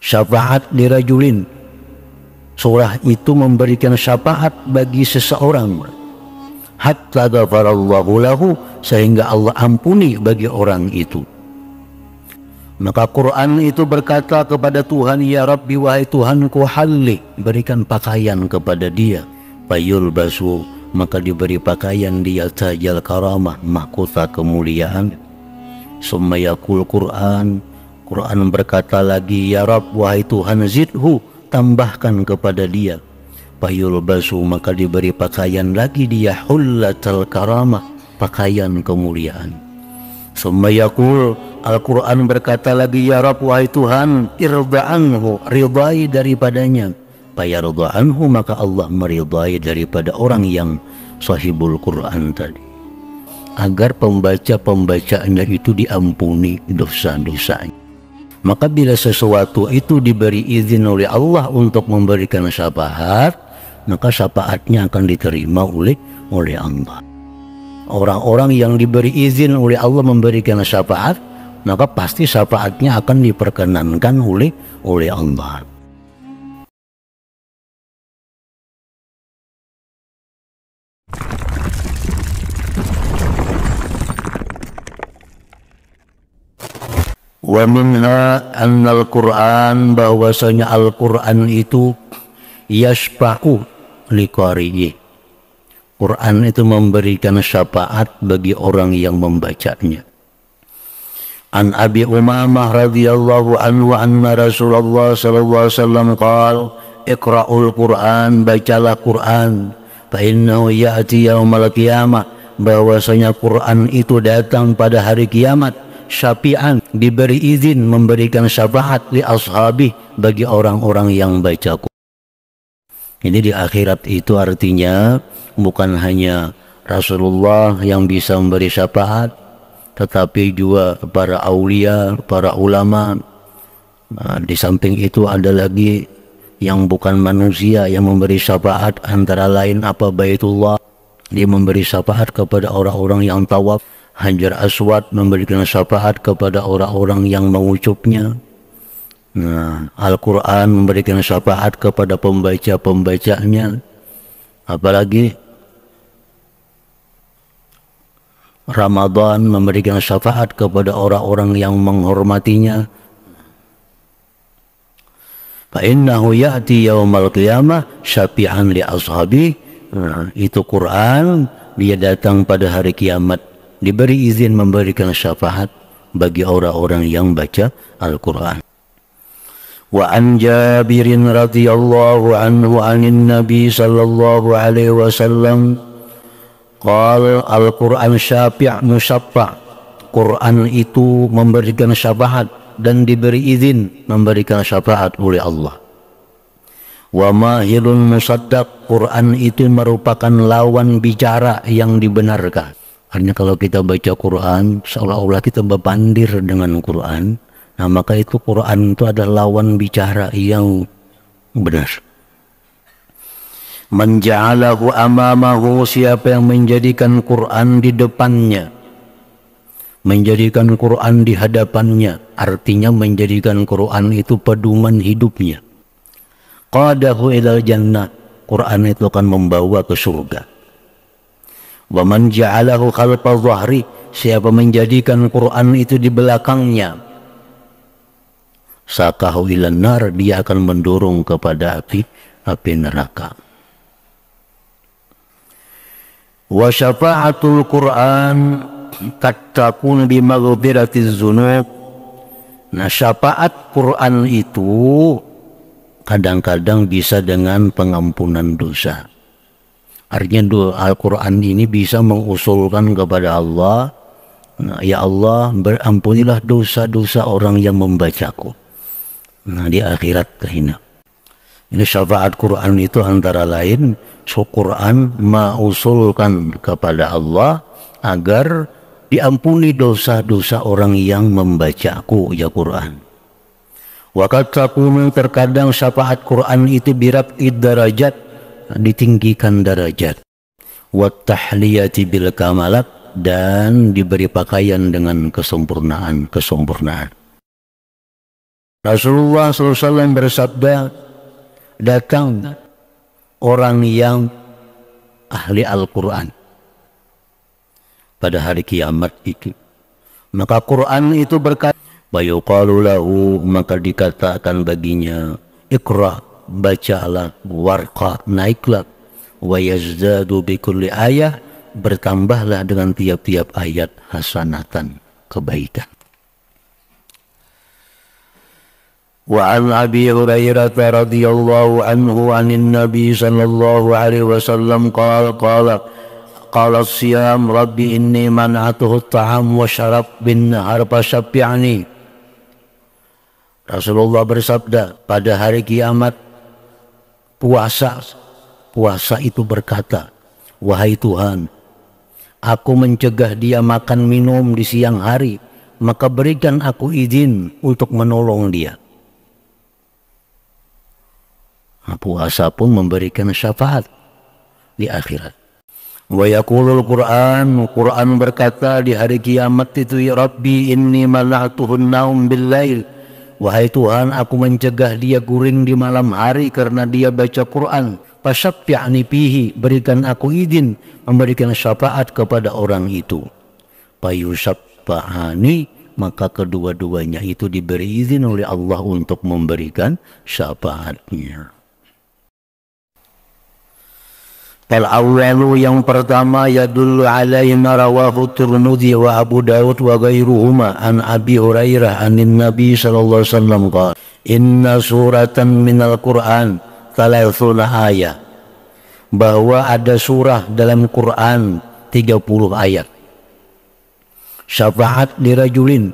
Syafaat lirajulin, surah itu memberikan syafaat bagi seseorang, hatta ghafarallahu lahu, sehingga Allah ampuni bagi orang itu. Maka Quran itu berkata kepada Tuhan, ya Rabbi, wahai Tuhanku, halli, berikan pakaian kepada dia, fayul basu, maka diberi pakaian dia tajal karamah, mahkota kemuliaan. Summa yaqul Quran berkata lagi, ya Rabb, wahai Tuhan, zidhu, tambahkan kepada dia, fayul basu, maka diberi pakaian lagi dia, hullatal karamah, pakaian kemuliaan. Summa yaqul, Al-Quran berkata lagi, ya Rabb, wahai Tuhan, irda anhu, ridai daripadanya, fayarda anhu, maka Allah meridai daripada orang yang sahibul Quran tadi, agar pembaca-pembacanya itu diampuni dosa-dosanya. Maka bila sesuatu itu diberi izin oleh Allah untuk memberikan syafaat, maka syafaatnya akan diterima oleh Allah. Orang-orang yang diberi izin oleh Allah memberikan syafaat, maka pasti syafaatnya akan diperkenankan oleh Allah. Wa minha annal Qur'an, bahwasanya Al-Qur'an itu yashfa'u liqari'i, Quran itu memberikan syafaat bagi orang yang membacanya. An Abi Umamah radhiyallahu anhu anna Rasulullah sallallahu alaihi wasallam qala, iqra'ul Qur'an, bacalah Quran, fa innahu ya'ti yaumal qiyamah, bahwasanya Quran itu datang pada hari kiamat, syafi'an, diberi izin memberikan syafaat li ashabi, bagi orang-orang yang baca Quran. Ini di akhirat itu artinya bukan hanya Rasulullah yang bisa memberi syafaat, tetapi juga para aulia, para ulama. Di samping itu ada lagi yang bukan manusia yang memberi syafaat, antara lain apa, Baitullah, dia memberi syafaat kepada orang-orang yang tawaf. Hajar Aswad memberikan syafaat kepada orang-orang yang mengucupnya. Al-Quran memberikan syafaat kepada pembaca-pembacanya. Apalagi Ramadan memberikan syafaat kepada orang-orang yang menghormatinya. Fa innahu ya'ti yaumal qiyamah syafi'an li ashabi. Itu Quran, dia datang pada hari kiamat, diberi izin memberikan syafaat bagi orang-orang yang baca Al-Quran. Wa an Jabirin radhiyallahu anhu anin Nabi sallallahu alaihi wasallam qala, Al-Quran syafi' musyaffa', Quran itu memberikan syafaat dan diberi izin memberikan syafaat oleh Allah. Wa mahilun musaddaq, Quran itu merupakan lawan bicara yang dibenarkan. Artinya kalau kita baca Quran, seolah-olah kita berbandir dengan Quran. Nah, maka itu Quran itu adalah lawan bicara yang benar. Man ja'alahu amamahu, siapa yang menjadikan Quran di depannya, menjadikan Quran di hadapannya, artinya menjadikan Quran itu pedoman hidupnya. Qadahu ilal jannah, Quran itu akan membawa ke surga. Wa man ja'alahu khalfa dhahri, siapa menjadikan Quran itu di belakangnya, sakahu ilan nar, dia akan mendorong kepada api neraka. Wa syafa'atul Quran kattakun bi maghfiratiz dzunub. Nah, syafaat Quran itu kadang-kadang bisa dengan pengampunan dosa. Artinya Al-Quran ini bisa mengusulkan kepada Allah, ya Allah, berampunilah dosa-dosa orang yang membacaku. Nah, di akhirat terhina. Ini syafaat Quran itu antara lain, Quran mengusulkan kepada Allah agar diampuni dosa-dosa orang yang membacaku, ya Quran. Waqad takunu, terkadang syafaat Quran itu biraf'id darajat, ditinggikan derajat, wat tahliyati bil kamalat, dan diberi pakaian dengan kesempurnaan. Rasulullah SAW bersabda, datang orang yang ahli Al-Quran pada hari kiamat itu. Maka Quran itu berkata, bayuqalu lahu, maka dikatakan baginya, Iqra, bacalah, warqa, naiklah, wa yazdadu bikulli ayah, bertambahlah dengan tiap-tiap ayat hasanatan, kebaikan. Wa an Abi Hurairah radhiyallahu anhu anin Nabi sallallahu alaihi wasallam qala siyam rabbi inni man'atuhu at-ta'am wa syarab bin nahar fasyafi'ni. Rasulullah bersabda, pada hari kiamat puasa itu berkata, wahai Tuhan, aku mencegah dia makan minum di siang hari, maka berikan aku izin untuk menolong dia. Puasa pun memberikan syafaat di akhirat. Wa yaqulul Quran berkata di hari kiamat itu, ya Rabbi inni mala'tuhun naum bil lail, wahai Tuhan, aku mencegah dia guring di malam hari karena dia baca Quran. Fasyafi'ni fihi, berikan aku izin memberikan syafaat kepada orang itu. Fayusyaffa'ani, maka kedua-duanya itu diberi izin oleh Allah untuk memberikan syafaatnya. Al-awwalu, yang pertama, yadullu alaihi ma rawahu Tirmidzi wa Abu Dawud wa ghairuhuma an Abi Hurairah anin Nabi sallallahu alaihi wasallam qala inna suratan minal Qur'an thalathuna ayat, bahwa ada surah dalam Quran 30 ayat. Syafaat dirajulin,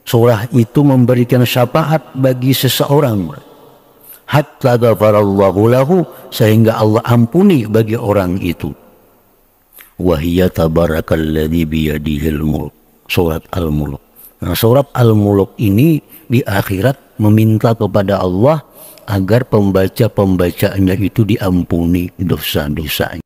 surah itu memberikan syafaat bagi seseorang, hatta ghafarallahu lahu, sehingga Allah ampuni bagi orang itu. Wahiyya tabarakalladzi biyadihil mulk, surat Al-Mulk. Nah, surat Al-Mulk ini di akhirat meminta kepada Allah agar pembaca-pembacanya itu diampuni dosa-dosanya.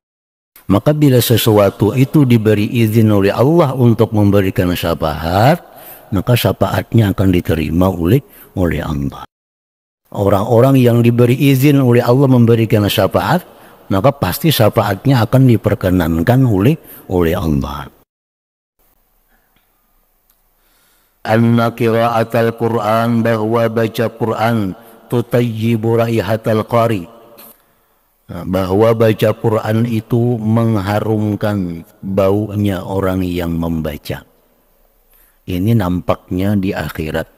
Maka bila sesuatu itu diberi izin oleh Allah untuk memberikan syafaat, maka syafaatnya akan diterima oleh Allah. Orang-orang yang diberi izin oleh Allah memberikan syafaat, maka pasti syafaatnya akan diperkenankan oleh Allah. Anna qira'atal Qur'an, bahwa baca Quran tutayyibu raihatal qari, bahwa baca Quran itu mengharumkan baunya orang yang membaca. Ini nampaknya di akhirat.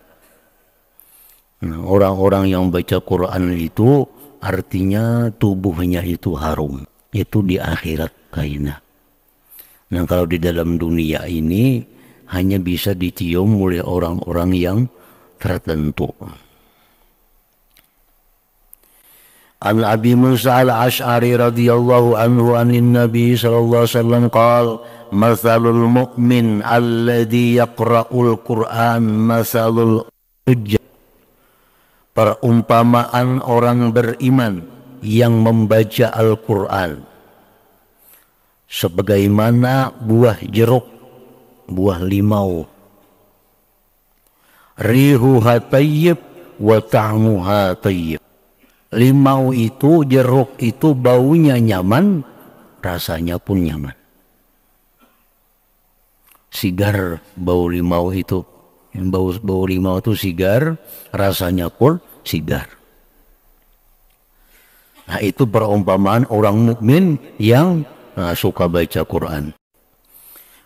Orang-orang yang baca Quran itu artinya tubuhnya itu harum, itu di akhirat kainah. Nah, kalau di dalam dunia ini hanya bisa dicium oleh orang-orang yang tertentu. An Abi Musa al-Ash'ari radhiyallahu anhu anin Nabi sallallahu alaihi wasallam qala mathalul mu'min alladhi yaqra'ul Qur'an mathalul hujjah, perumpamaan orang beriman yang membaca Al-Quran sebagaimana buah jeruk, buah limau, rihuha tayyib wa ta'muha tayyib. Limau itu, jeruk itu baunya nyaman, rasanya pun nyaman. Sigar bau limau itu, bau limau itu sigar, rasanya pun sigar. Nah, itu perumpamaan orang mukmin yang suka baca Quran.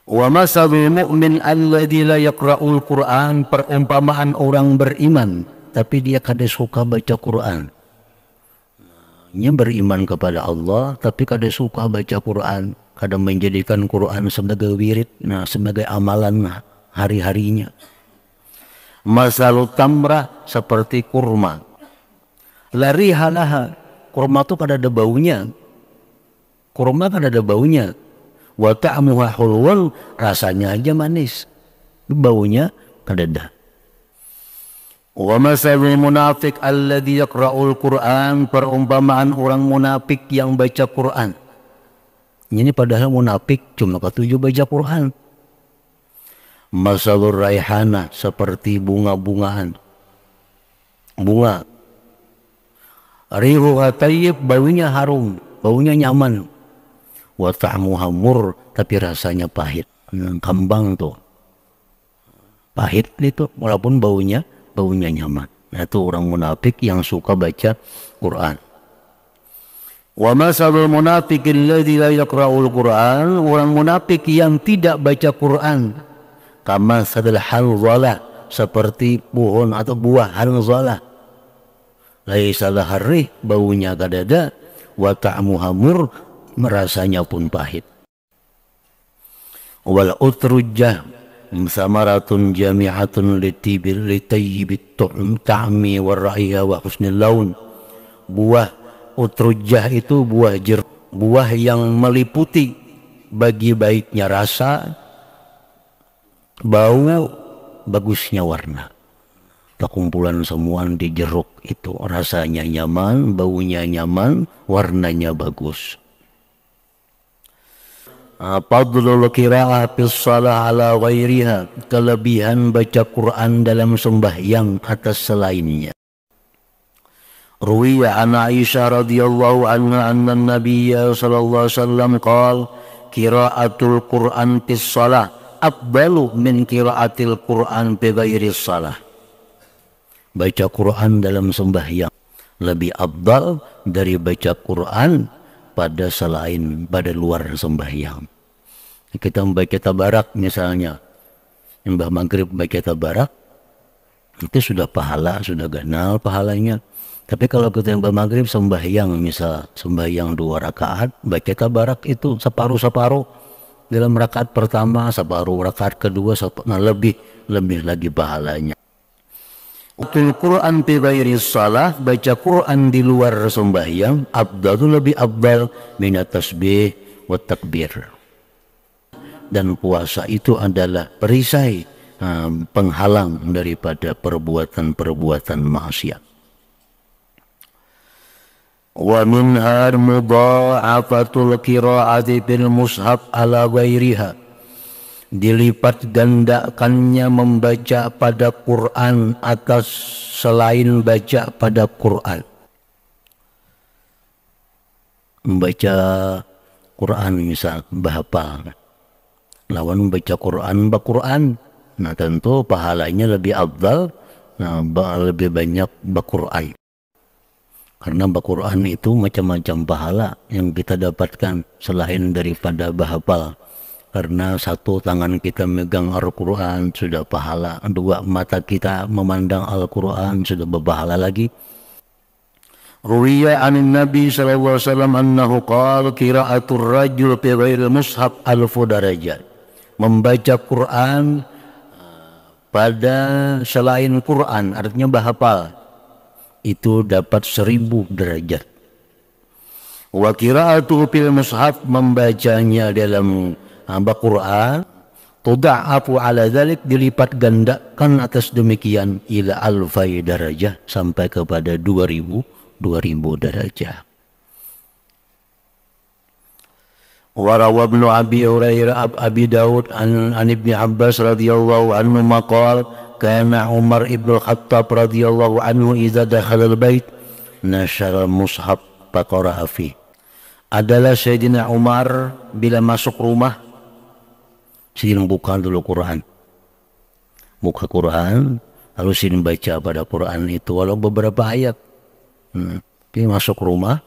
Wa masalul mu'min alladzi la yaqra'ul Qur'an, perumpamaan orang beriman tapi dia kada suka baca Quran. Dia beriman kepada Allah tapi kada suka baca Quran, kada menjadikan Quran sebagai wirid, sebagai amalan hari-harinya. Masalu tamrah, seperti kurma. Lari halaha, kurma itu kada ada baunya. Kurma kada ada baunya. Wa ta'muha hulwun, rasanya aja manis, baunya kada ada. Wa masalul munafiq alladhi yaqra'ul Qur'an, perumpamaan orang munafik yang baca Quran. Ini padahal munafik cuma ketujuh baca Quran. Masalur raihana, seperti bunga-bungaan. bunga. Rihuha tayyib, baunya harum, baunya nyaman. Wa ta'muha mur, tapi rasanya pahit. Kembang tuh pahit itu, walaupun baunya nyaman. Nah, itu orang munafik yang suka baca Quran. Wa masalul munafiqil ladzi la yaqra'ul Quran, orang munafik yang tidak baca Quran, kama sadal hanzalah, seperti pohon atau buah hanzalah. Laisa laharrih, baunya kadada, wa ta'muha mur, rasanya pun pahit. Wal utrujah samaratun jami'atun litayyibit ta'mi warra'iha wa husnil laun. Buah utrujah itu buah yang meliputi bagi baiknya rasa, bau, bagusnya warna. Kumpulan semua di jeruk itu rasanya nyaman, baunya nyaman, warnanya bagus. Fadlul qira'ah fis shalah ala ghairiha, kelebihan baca Quran dalam sembahyang atas selainnya. Ruwiya an Aisyah radhiyallahu anha anna Nabiyya sallallahu alaihi wasallam qala qira'atul Quran fis shalah afdalu min qira'atil Quran bi ghairis shalah. Baca Quran dalam sembahyang lebih afdal dari baca Quran pada luar sembahyang. Kita membaca tabarak misalnya, mbah maghrib baca tabarak, itu sudah pahala, sudah ganal pahalanya. Tapi kalau kita mbah maghrib sembahyang, misal sembahyang 2 rakaat, baca tabarak itu separuh-separuh. Dalam rakaat pertama separuh, rakaat kedua nah lebih lagi pahalanya. Quran fi ghairi shalah, baca Quran di luar sembahyang, afdalu, lebih afdal minat tasbih wa takbir. Dan puasa itu adalah perisai, penghalang daripada perbuatan maksiat. Wa minha mudha'afatul qira'ati bil mushaf ala ghairiha, dilipat gandakannya membaca pada Quran atas selain baca pada Quran. Membaca Quran misal bahapa, lawan membaca Quran, nah tentu pahalanya lebih afdal, lebih banyak Quran. Karena Quran itu macam-macam pahala yang kita dapatkan selain daripada bahapal. Karena satu tangan kita megang Al-Quran sudah pahala, 2 mata kita memandang Al-Quran sudah berpahala lagi. Ruwiya anin Nabi sallallahu alaihi wasallam annahu qala qira'atul rajul fi ghairil mushaf alfu darajat. Membaca Quran pada selain Quran, artinya bahapal, itu dapat 1000 derajat. Wa qira'atuhu fil mushaf, membacanya dalam Quran, tuda'afu ala dzalik, dilipat gandakan atas demikian, ila alfai darajah, sampai kepada 2000 derajat. Wa rawa ibnu Abi Hurairah Abi Daud an Ibnu Abbas radhiyallahu anhu maqal kana Umar ibn Khattab radhiyallahu anhu idza dakhala al-bait nashara al-mushaf faqara'a fi. Adalah Sayyidina Umar bila masuk rumah sidin buka dulu Quran, buka Quran lalu sidin baca pada Quran itu walau beberapa ayat. Dia masuk rumah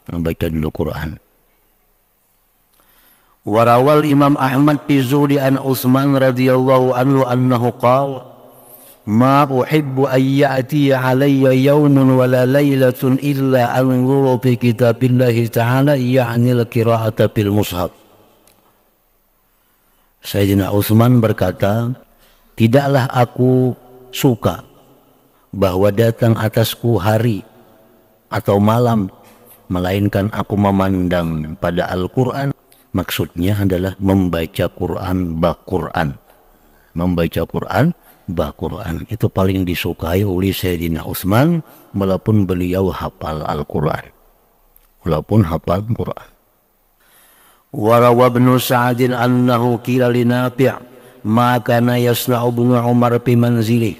baca dulu Quran. Warawal Imam Ahmad fi Zuhdi an Utsman radhiyallahu anhu annahu qala ma uhibbu an ya'ti alayya yawmun wala laylatun illa anzuru fi kitabillahi ta'ala, ya'ni al-qira'ata fil mushaf. Sayyidina Utsman berkata, tidaklah aku suka bahwa datang atasku hari atau malam melainkan aku memandang pada Al-Quran. Maksudnya adalah membaca Quran Quran, membaca Quran Quran itu paling disukai oleh Sayyidina Utsman, walaupun beliau hafal Al-Quran, walaupun hafal Quran. Warawa Ibnu Sa'd annahu qila li Nafi' ma kana yasna'u Ibnu Umar fi manzilih.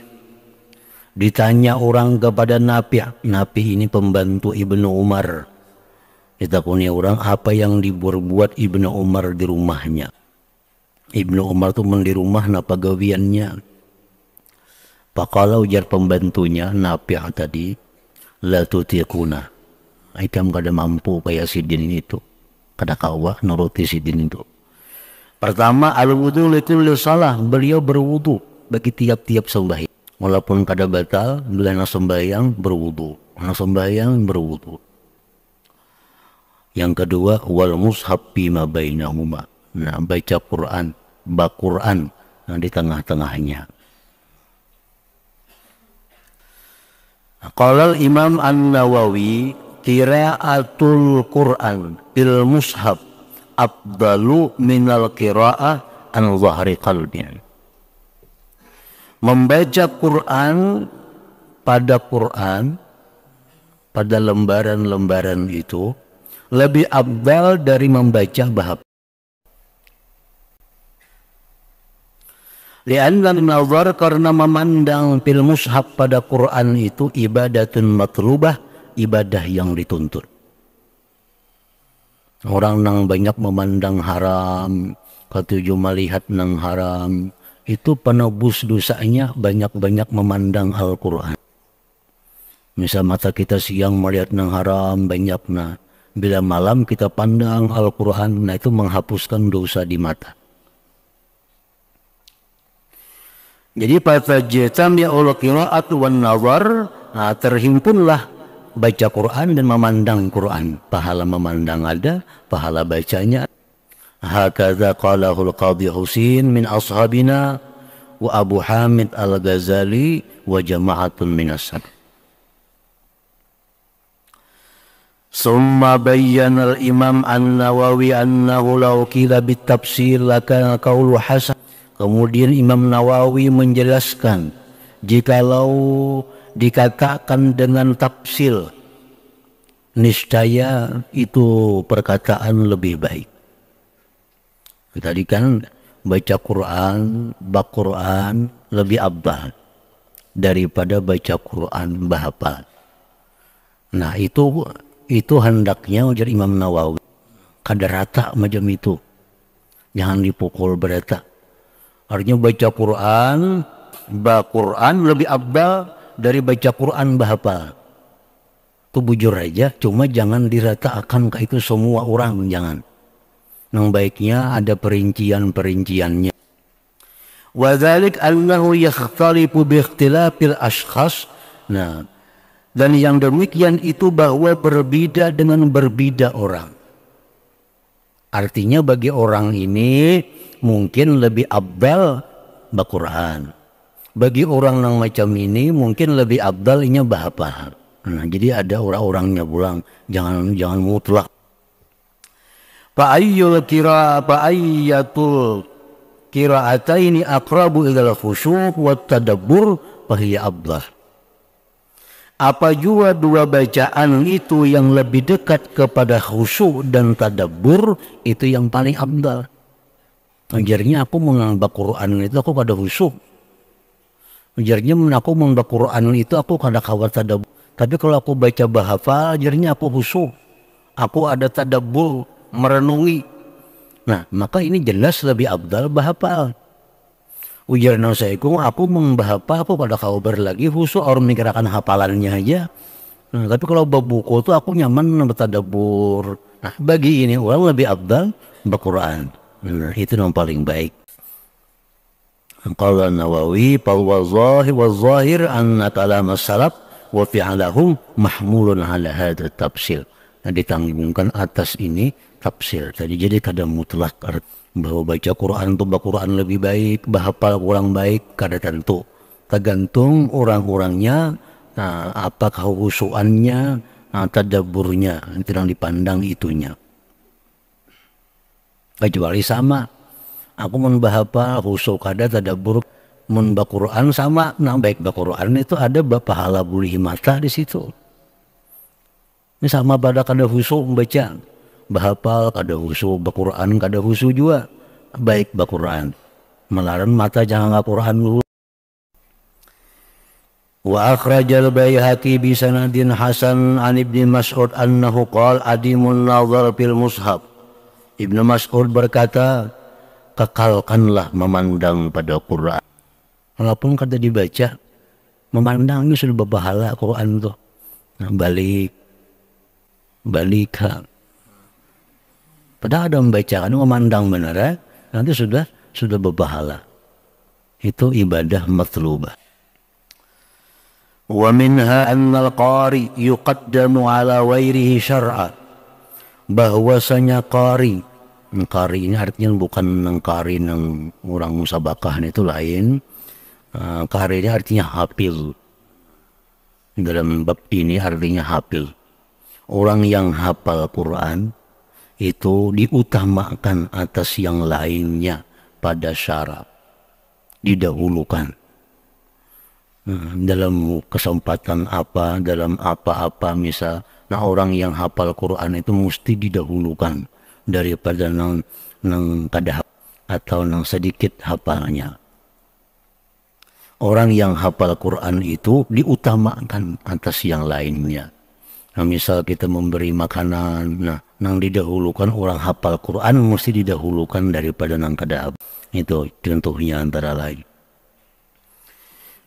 Ditanya orang kepada Nafi'. Nafi' ini pembantu Ibnu Umar. Ditakuni orang apa yang dibuat Ibnu Umar di rumahnya. Ibnu Umar tuh di rumah napa gawiannya. Pakala ujar pembantunya Nafi' tadi, la tutiquna. Ikam kada mampu kayak sidin itu. Kada kawa nuruti sidin itu. Pertama, al-wudu likulli salah. Beliau berwudu bagi tiap-tiap sembahyang. Walaupun kada batal, bila nak sembahyang berwudu. Nak sembahyang berwudu. Yang kedua, wal mushaf bima bainahuma. Nah, baca Quran, Quran di tengah-tengahnya. Qala Imam An-Nawawi, qiraatul Quran bil mushaf afdalu minal qiraah an zahri qalbin. Membaca Quran pada lembaran-lembaran itu lebih afdal dari membaca bahasa. Lianna nazar, karena memandang fil mushaf pada Quran itu ibadatun matlubah, ibadah yang dituntut. Orang nang banyak memandang haram, ketujuh melihat nang haram, itu penebus dosanya banyak-banyak memandang Al-Quran. Misal mata kita siang melihat nang haram banyak, nah bila malam kita pandang Al-Quran, nah itu menghapuskan dosa di mata. Jadi fatajatam ya Allah qiraat wan nazar, nah terhimpunlah baca Quran dan memandang Quran. Pahala memandang ada, pahala bacanya. Hakadha qalahul Qadhi Husin min ashabina wa Abu Hamid Al-Ghazali wa jama'atun minas salaf. Summa bayyana al-Imam An-Nawawi annahu law qila bit-tafsir lakana qawlu hasan. Kemudian Imam Nawawi menjelaskan, jikalau dikatakan dengan tafsir, niscaya itu perkataan lebih baik. Tadi kan baca Quran, Quran lebih abdal daripada baca Quran bahapal. Nah itu hendaknya ujar Imam Nawawi kada rata macam itu, jangan dipukul berata. Artinya baca Quran lebih abdal dari baca Quran bahapal. Itu bujur aja, cuma jangan diratakan ke itu semua orang, jangan. Yang baiknya ada perincian-perinciannya. Wa dzalik annahu yakhtalifu bi ikhtilafil ashkhas. Nah, dan yang demikian itu bahwa berbeda dengan berbeda orang. Artinya bagi orang ini mungkin lebih abdal Quran. Bagi orang yang macam ini mungkin lebih abdal inya bahapa. Nah, jadi ada orang-orangnya pulang, jangan mutlak. Fa'ayyatul qira'ataini aqrabu ilal khusyuk wa tadabbur fahiya abdah. Apa juga dua bacaan itu yang lebih dekat kepada khusyuk dan tadabbur, itu yang paling abdal. Ajarnya aku menambah Quran itu aku kada khusyuk. Ajarnya aku menambah Quran itu aku kada kawat tadabbur. Tapi kalau aku baca bahasa, ajarnya aku khusyuk. Aku ada tadabbur, merenungi. Nah, maka ini jelas lebih abdal bahapal. Ujar nasaiku, aku membahapa, aku pada kabar lagi khusyuk, orang mikirkan hafalannya aja. Nah, tapi kalau buku itu aku nyaman bertadabbur. Nah, bagi ini orang lebih abdal Quran. Nah, itu yang paling baik. Qala Nawawi, fal wazahir anna kalam as-salaf wa fi'alahum mahmulun ala hadha tafsir. Nah, ditanggungkan atas ini tafsir. Jadi kada mutlak bahwa baca Quran itu Quran lebih baik, bahapal kurang baik, kada tentu. Tergantung orang-orangnya, nah, apa kehusuannya, nah, tadabburnya, itu yang dipandang itunya. Kecuali sama, aku membahapa khusyuk kada tadabbur, membah Quran sama, nah baik bah Quran itu ada pahala bulih mata di situ. Ini sama pada kada khusyuk membaca, bahapal kada khusyuk, bah Quran kada khusyuk juga, baik bah Quran. Melarang mata jangan ngah Quran dulu. Wa akhrajal Baihaqi bi sanadin hasan an Ibnu Mas'ud annahu qala adimun nazar fil mushaf. Ibnu Mas'ud berkata, kekalkanlah memandang pada Quran. Walaupun kata dibaca, memandangnya sudah berpahala Quran tuh. Nah, balik. Padahal ada membacakan, memandang benar, nanti sudah berpahala. Itu ibadah matlubah. Wa minha annal qari yuqaddamu ala wairihi syar'a. Bahwasanya qari ini artinya bukan qari yang orang musabakah, itu lain. Qari ini artinya hafil. Dalam bab ini artinya hafil. Orang yang hafal Quran itu diutamakan atas yang lainnya pada syarat, didahulukan. Dalam kesempatan apa, dalam apa-apa misal, nah orang yang hafal Quran itu mesti didahulukan daripada nang kada atau nang sedikit hafalnya. Orang yang hafal Quran itu diutamakan atas yang lainnya. Nah, misal kita memberi makanan, nah nang didahulukan orang hafal Quran mesti didahulukan daripada nang kada. Itu contohnya antara lain.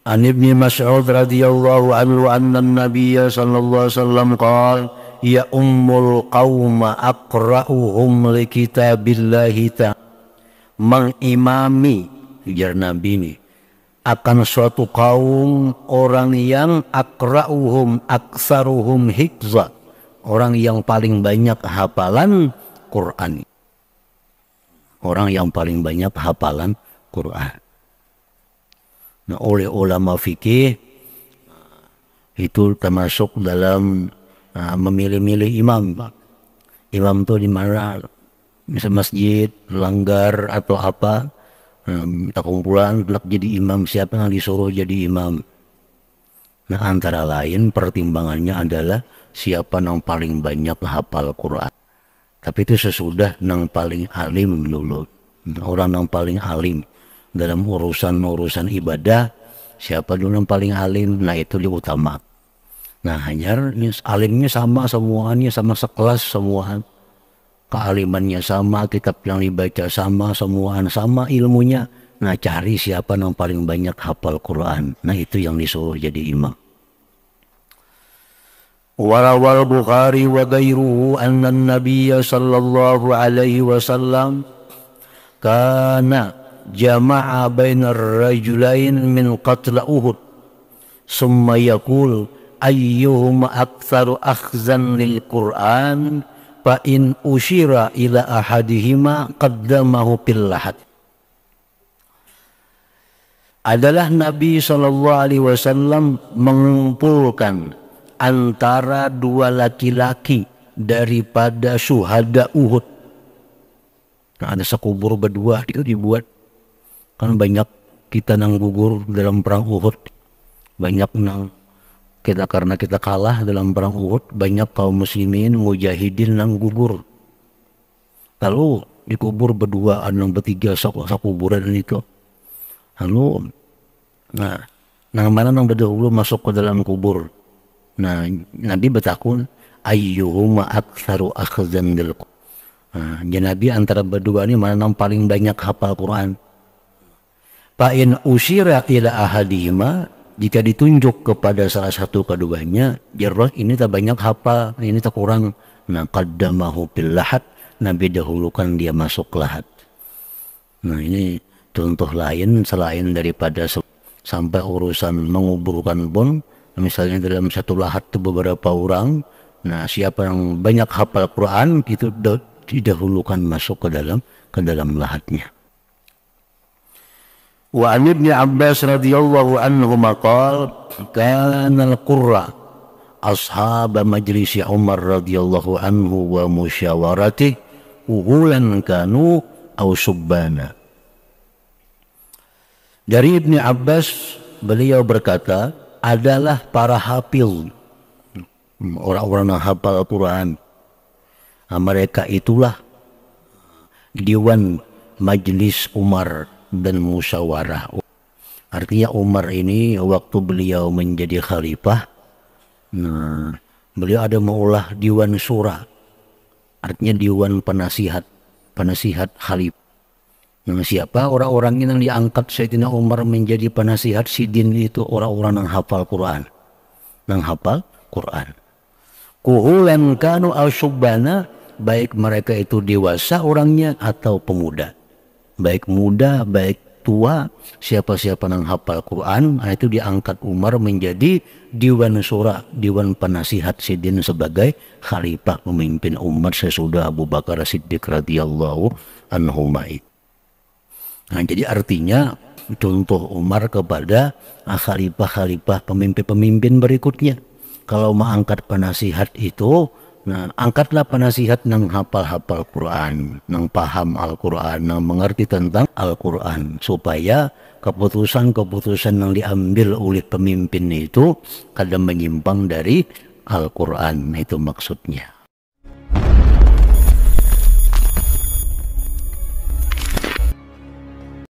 An Ibnu Mas'ud radhiyallahu anhu anna an-nabiy sallallahu alaihi wasallam qala ya ummul qauma aqra'uhum li kitabillahi ta'ala. Mengimami ujar Nabi ini akan suatu kaum orang yang aqra'uhum aktsaruhum hifza, orang yang paling banyak hafalan Quran. Orang yang paling banyak hafalan Quran. Nah, oleh ulama fikih itu termasuk dalam memilih-milih imam. Imam itu di mana? Misal masjid, langgar atau apa, kita kumpulan nak jadi imam, siapa yang disuruh jadi imam. Nah, antara lain pertimbangannya adalah siapa yang paling banyak hafal Quran. Tapi itu sesudah yang paling alim dulu. Orang yang paling alim dalam urusan ibadah, siapa dulu yang paling alim, nah itu diutama. Nah, hanya alimnya sama semuanya, sama sekelas semua, kealimannya sama, kitab yang dibaca sama, semua sama ilmunya. Nah, cari siapa yang paling banyak hafal Quran. Nah, itu yang disuruh jadi imam. Warawal Bukhari wa ghairuhu anna an-nabiy sallallahu alaihi wasallam kana jama'a bainar rajulain min qatl Uhud summa yaqul ayyuhum aktsaru akhzan lil Qur'an fa in usyira ila ahadihima qaddamahu fil lahad. Adalah Nabi SAW mengumpulkan antara dua laki-laki daripada syuhada Uhud. Nah, ada sekubur berdua itu dibuat, kan banyak kita nang gugur dalam perang Uhud, banyak nang kita karena kita kalah dalam perang Uhud, banyak kaum muslimin mujahidin nang gugur. Lalu dikubur berdua, nang bertiga sakuburan itu. Lalu nah nang mana nang berdahulu masuk ke dalam kubur. Nah, Nabi bertakun ayyuhuma aktsaru akhzan lil Qur'an. Nah, Nabi antara berdua ini mana yang paling banyak hafal Quran. Fa in usyira ila ahadihima, jika ditunjuk kepada salah satu keduanya, jarrah ini tak banyak hafal, ini tak kurang. Nah, qaddamahu bil lahad, Nabi dahulukan dia masuk lahad. Nah, ini contoh lain selain daripada sampai urusan menguburkan pun, misalnya dalam satu lahad itu beberapa orang. Nah, siapa yang banyak hafal Quran itu didahulukan masuk ke dalam lahadnya. Wa an Ibnu Abbas radhiyallahu anhu maqal kana al-qurra ashab majlis Umar radhiyallahu anhu wa musyawarati uhulan kanu aw subbana. Dari Ibnu Abbas beliau berkata, adalah para hafil, orang-orang yang hafal Al-Quran. Nah, mereka itulah Dewan Majlis Umar dan Musyawarah. Artinya Umar ini waktu beliau menjadi khalifah, nah, beliau ada mengolah Diwan Syura, artinya Diwan Penasihat, penasihat khalifah. Nah, siapa orang-orang yang diangkat Sayyidina Umar menjadi penasihat sidin itu orang-orang yang hafal Quran, yang hafal Quran. Kuhulan kanu al syubbana, baik mereka itu dewasa orangnya atau pemuda, baik muda baik tua, siapa-siapa yang hafal Quran, itu diangkat Umar menjadi Diwan Syura, Diwan Penasihat Sidin sebagai khalifah pemimpin umat sesudah Abu Bakar Siddiq radhiyallahu anhu. Nah, jadi artinya contoh Umar kepada khalifah-khalifah pemimpin-pemimpin berikutnya. Kalau mau angkat penasihat itu, nah angkatlah penasihat yang hafal-hafal Quran, yang paham Al-Quran, yang mengerti tentang Al-Quran, supaya keputusan-keputusan yang diambil oleh pemimpin itu kadang menyimpang dari Al-Quran, itu maksudnya.